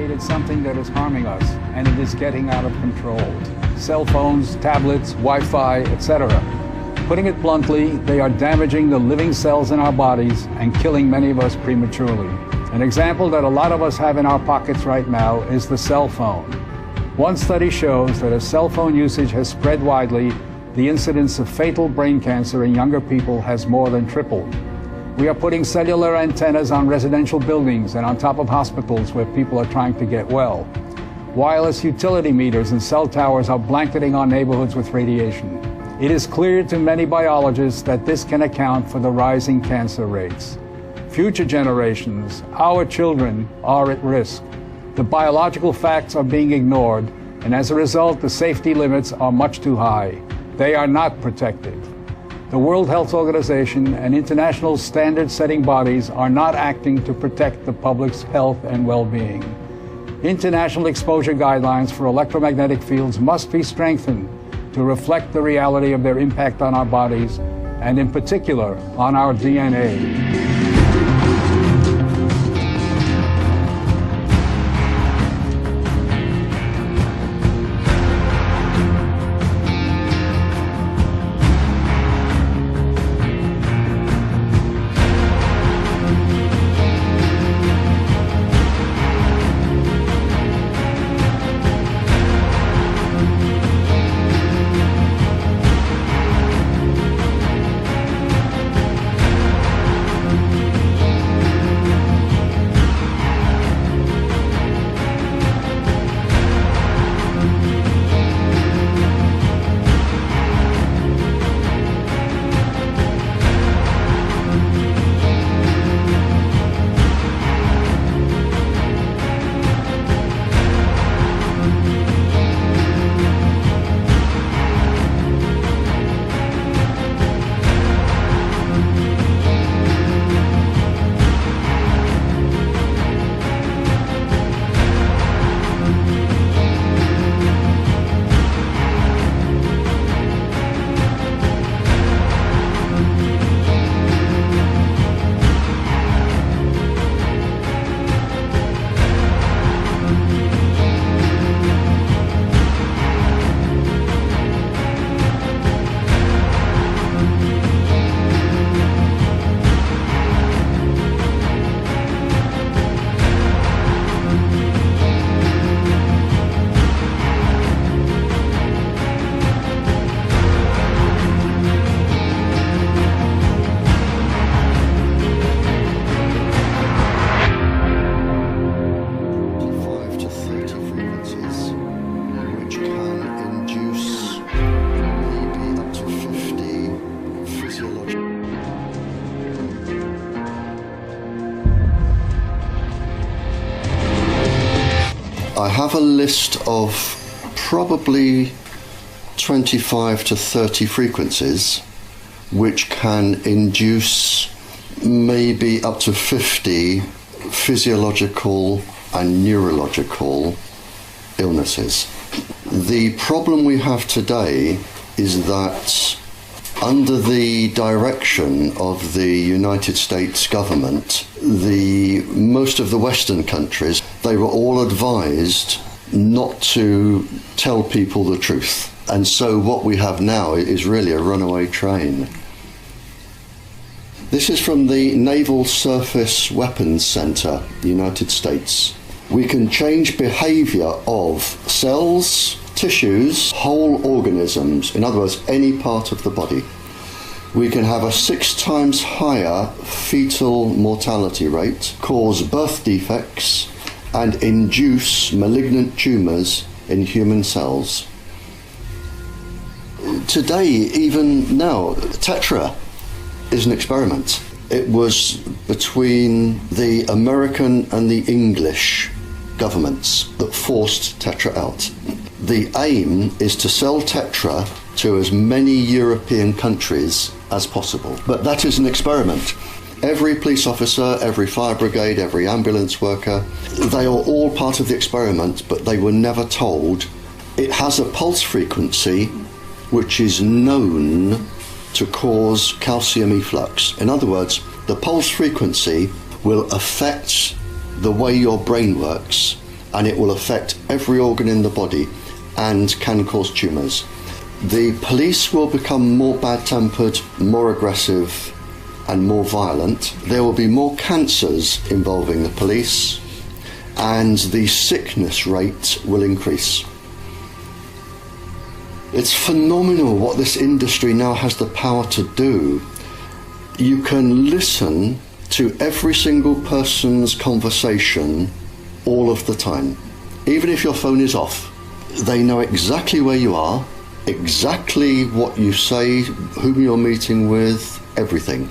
created something that is harming us, and it is getting out of control. Cell phones, tablets, Wi-Fi, etc. Putting it bluntly, they are damaging the living cells in our bodies and killing many of us prematurely. An example that a lot of us have in our pockets right now is the cell phone. One study shows that as cell phone usage has spread widely, the incidence of fatal brain cancer in younger people has more than tripled. We are putting cellular antennas on residential buildings and on top of hospitals where people are trying to get well. Wireless utility meters and cell towers are blanketing our neighborhoods with radiation. It is clear to many biologists that this can account for the rising cancer rates. Future generations, our children, are at risk. The biological facts are being ignored, and as a result, the safety limits are much too high. They are not protected. The World Health Organization and international standard-setting bodies are not acting to protect the public's health and well-being. International exposure guidelines for electromagnetic fields must be strengthened to reflect the reality of their impact on our bodies, and in particular, on our DNA. I have a list of probably 25 to 30 frequencies which can induce maybe up to 50 physiological and neurological illnesses. The problem we have today is that under the direction of the United States government, most of the Western countries, they were all advised not to tell people the truth. And so what we have now is really a runaway train. This is from the Naval Surface Weapons Center, United States. We can change behavior of cells, tissues, whole organisms, in other words, any part of the body. We can have a 6 times higher fetal mortality rate, cause birth defects, and induce malignant tumours in human cells. Today, even now, Tetra is an experiment. It was between the American and the English governments that forced Tetra out. The aim is to sell Tetra to as many European countries as possible. But that is an experiment. Every police officer, every fire brigade, every ambulance worker, they are all part of the experiment, but they were never told. It has a pulse frequency which is known to cause calcium efflux. In other words, the pulse frequency will affect the way your brain works and it will affect every organ in the body and can cause tumours. The police will become more bad-tempered, more aggressive and more violent. There will be more cancers involving the police, and the sickness rate will increase. It's phenomenal what this industry now has the power to do. You can listen to every single person's conversation all of the time. Even if your phone is off, they know exactly where you are, exactly what you say, whom you're meeting with, everything.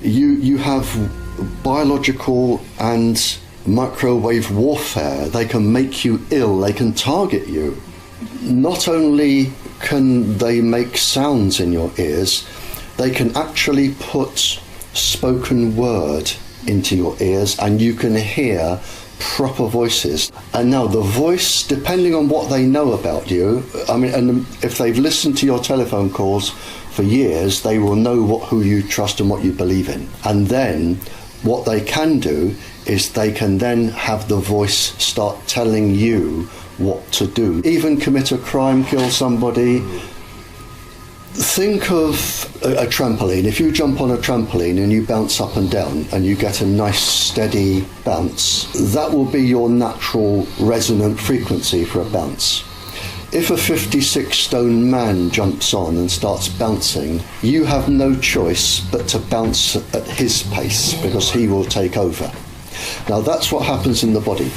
You have biological and microwave warfare. They can make you ill, they can target you. Not only can they make sounds in your ears, they can actually put spoken word into your ears and you can hear proper voices. And now the voice, depending on what they know about you, I mean, and if they've listened to your telephone calls for years, they will know who you trust and what you believe in. And then what they can do is they can then have the voice start telling you what to do. Even commit a crime, kill somebody. Think of a trampoline. If you jump on a trampoline and you bounce up and down and you get a nice steady bounce, that will be your natural resonant frequency for a bounce. If a 56-stone man jumps on and starts bouncing, you have no choice but to bounce at his pace because he will take over. Now that's what happens in the body.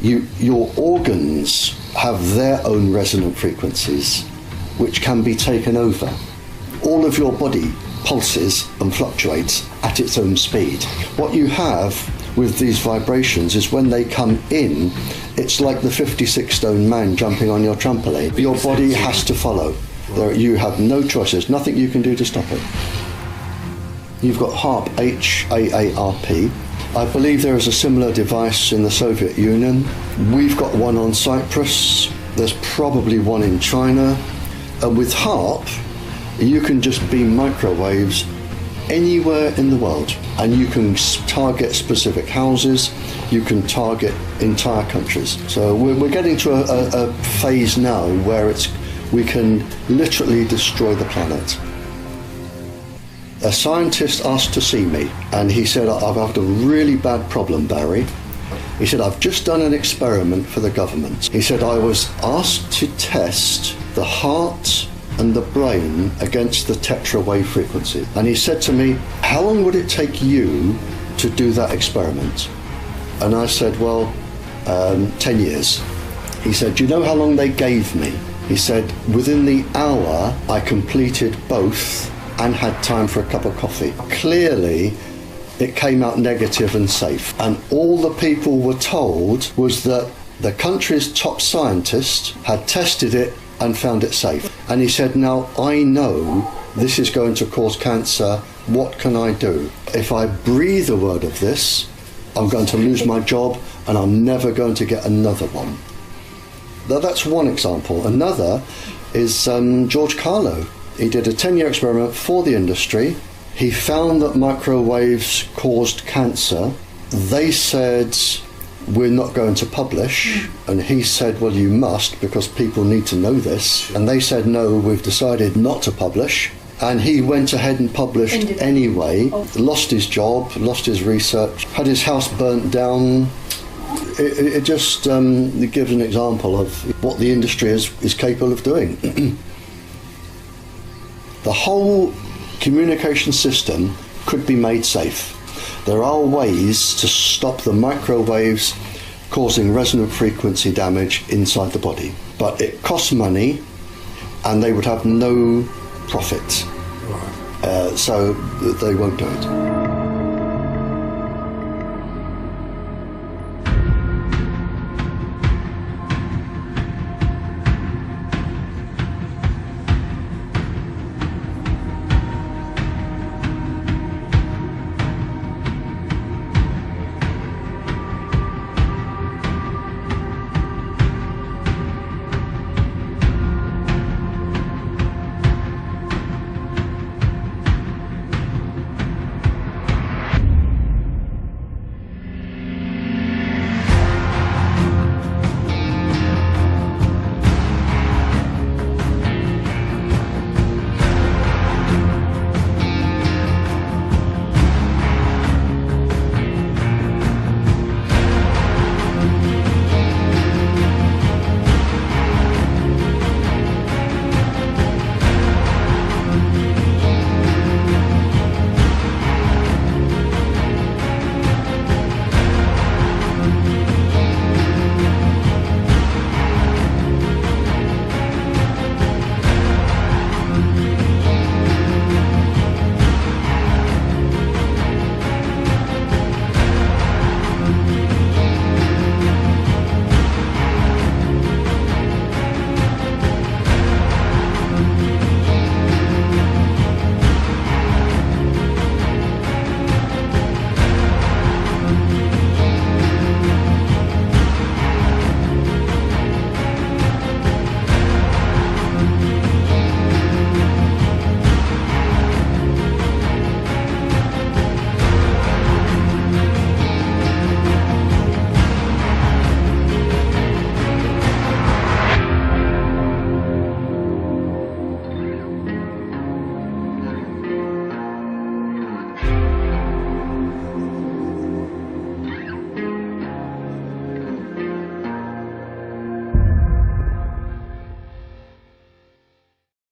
Your organs have their own resonant frequencies which can be taken over. All of your body pulses and fluctuates at its own speed. What you have with these vibrations is when they come in, it's like the 56-stone man jumping on your trampoline. Your body has to follow. You have no choices, nothing you can do to stop it. You've got HAARP, H-A-A-R-P. I believe there is a similar device in the Soviet Union. We've got one on Cyprus. There's probably one in China. And with HAARP, you can just beam microwaves anywhere in the world. And you can target specific houses. You can target entire countries. So we're getting to a phase now where we can literally destroy the planet. A scientist asked to see me, and he said, I've had a really bad problem, Barry. He said, I've just done an experiment for the government. He said, I was asked to test the heart and the brain against the tetrawave frequency. And he said to me, how long would it take you to do that experiment? And I said, well, 10 years. He said, do you know how long they gave me? He said, within the hour, I completed both and had time for a cup of coffee. Clearly, it came out negative and safe. And all the people were told was that the country's top scientist had tested it and found it safe. And he said, now I know this is going to cause cancer. What can I do? If I breathe a word of this, I'm going to lose my job and I'm never going to get another one. Now, that's one example. Another is George Carlo. He did a 10-year experiment for the industry. He found that microwaves caused cancer. They said, we're not going to publish. And he said, well, you must, because people need to know this. And they said, no, we've decided not to publish. And he went ahead and published anyway. Lost his job, lost his research, had his house burnt down. It just gives an example of what the industry is capable of doing. The whole communication system could be made safe. There are ways to stop the microwaves causing resonant frequency damage inside the body. But it costs money and they would have no profit. So they won't do it.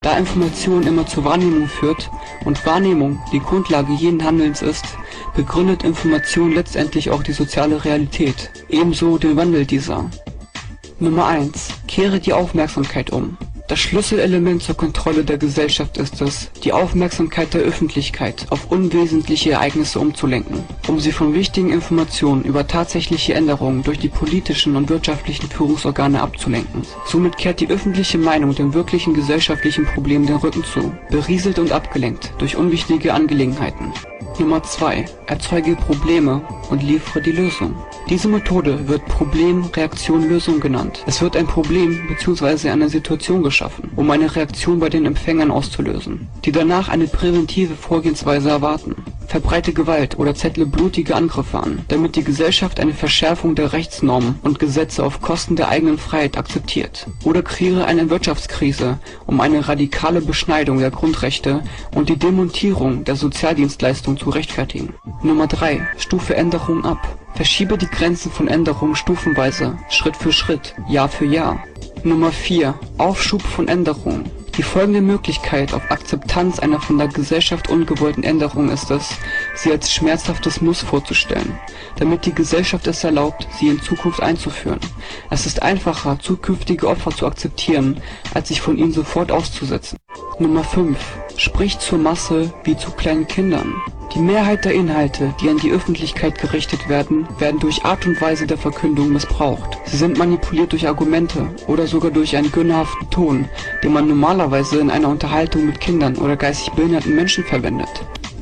Da Information immer zur Wahrnehmung führt und Wahrnehmung die Grundlage jeden Handelns ist, begründet Information letztendlich auch die soziale Realität, ebenso den Wandel dieser. Nummer 1. Kehre die Aufmerksamkeit um. Das Schlüsselelement zur Kontrolle der Gesellschaft ist es, die Aufmerksamkeit der Öffentlichkeit auf unwesentliche Ereignisse umzulenken, um sie von wichtigen Informationen über tatsächliche Änderungen durch die politischen und wirtschaftlichen Führungsorgane abzulenken. Somit kehrt die öffentliche Meinung dem wirklichen gesellschaftlichen Problem den Rücken zu, berieselt und abgelenkt durch unwichtige Angelegenheiten. Nummer 2. Erzeuge Probleme und liefere die Lösung. Diese Methode wird Problem-Reaktion-Lösung genannt. Es wird ein Problem bzw. eine Situation geschaffen, um eine Reaktion bei den Empfängern auszulösen, die danach eine präventive Vorgehensweise erwarten. Verbreite Gewalt oder zettle blutige Angriffe an, damit die Gesellschaft eine Verschärfung der Rechtsnormen und Gesetze auf Kosten der eigenen Freiheit akzeptiert. Oder kreiere eine Wirtschaftskrise, um eine radikale Beschneidung der Grundrechte und die Demontierung der Sozialdienstleistung zu rechtfertigen. Nummer 3. Stufe Änderung ab. Verschiebe die Grenzen von Änderungen stufenweise, Schritt für Schritt, Jahr für Jahr. Nummer 4. Aufschub von Änderungen. Die folgende Möglichkeit auf Akzeptanz einer von der Gesellschaft ungewollten Änderung ist es, sie als schmerzhaftes Muss vorzustellen, damit die Gesellschaft es erlaubt, sie in Zukunft einzuführen. Es ist einfacher, zukünftige Opfer zu akzeptieren, als sich von ihnen sofort auszusetzen. Nummer 5. Sprich zur Masse wie zu kleinen Kindern. Die Mehrheit der Inhalte, die an die Öffentlichkeit gerichtet werden, werden durch Art und Weise der Verkündung missbraucht. Sie sind manipuliert durch Argumente oder sogar durch einen gönnerhaften Ton, den man normalerweise in einer Unterhaltung mit Kindern oder geistig behinderten Menschen verwendet.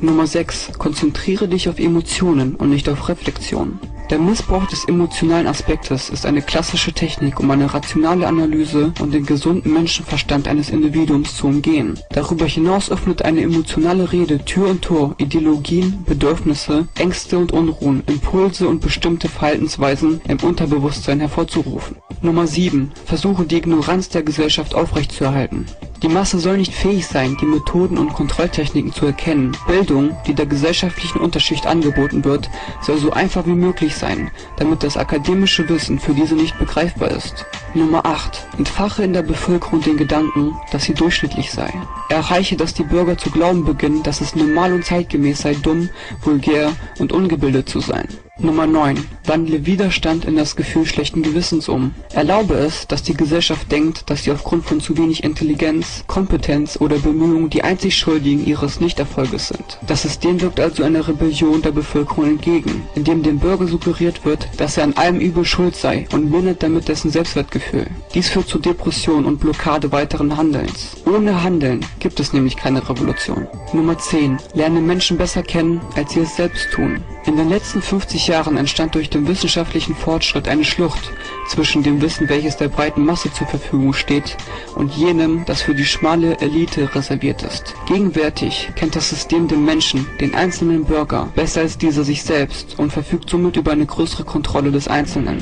Nummer 6. Konzentriere dich auf Emotionen und nicht auf Reflexion. Der Missbrauch des emotionalen Aspektes ist eine klassische Technik, um eine rationale Analyse und den gesunden Menschenverstand eines Individuums zu umgehen. Darüber hinaus öffnet eine emotionale Rede Tür und Tor, Ideologien, Bedürfnisse, Ängste und Unruhen, Impulse und bestimmte Verhaltensweisen im Unterbewusstsein hervorzurufen. Nummer 7. Versuche die Ignoranz der Gesellschaft aufrechtzuerhalten. Die Masse soll nicht fähig sein, die Methoden und Kontrolltechniken zu erkennen. Bildung, die der gesellschaftlichen Unterschicht angeboten wird, soll so einfach wie möglich sein, damit das akademische Wissen für diese nicht begreifbar ist. Nummer 8. Entfache in der Bevölkerung den Gedanken, dass sie durchschnittlich sei. Erreiche, dass die Bürger zu glauben beginnen, dass es normal und zeitgemäß sei, dumm, vulgär und ungebildet zu sein. Nummer 9. Wandle Widerstand in das Gefühl schlechten Gewissens um. Erlaube es, dass die Gesellschaft denkt, dass sie aufgrund von zu wenig Intelligenz, Kompetenz oder Bemühungen die einzig Schuldigen ihres Nichterfolges sind. Das System wirkt also einer Rebellion der Bevölkerung entgegen, indem dem Bürger suggeriert wird, dass er an allem Übel schuld sei und mindert damit dessen Selbstwertgefühl. Dies führt zu Depression und Blockade weiteren Handelns. Ohne Handeln gibt es nämlich keine Revolution. Nummer 10. Lerne Menschen besser kennen, als sie es selbst tun. In den letzten 50 Jahren entstand durch den wissenschaftlichen Fortschritt eine Schlucht zwischen dem Wissen, welches der breiten Masse zur Verfügung steht, und jenem, das für die schmale Elite reserviert ist. Gegenwärtig kennt das System den Menschen, den einzelnen Bürger, besser als dieser sich selbst und verfügt somit über eine größere Kontrolle des Einzelnen.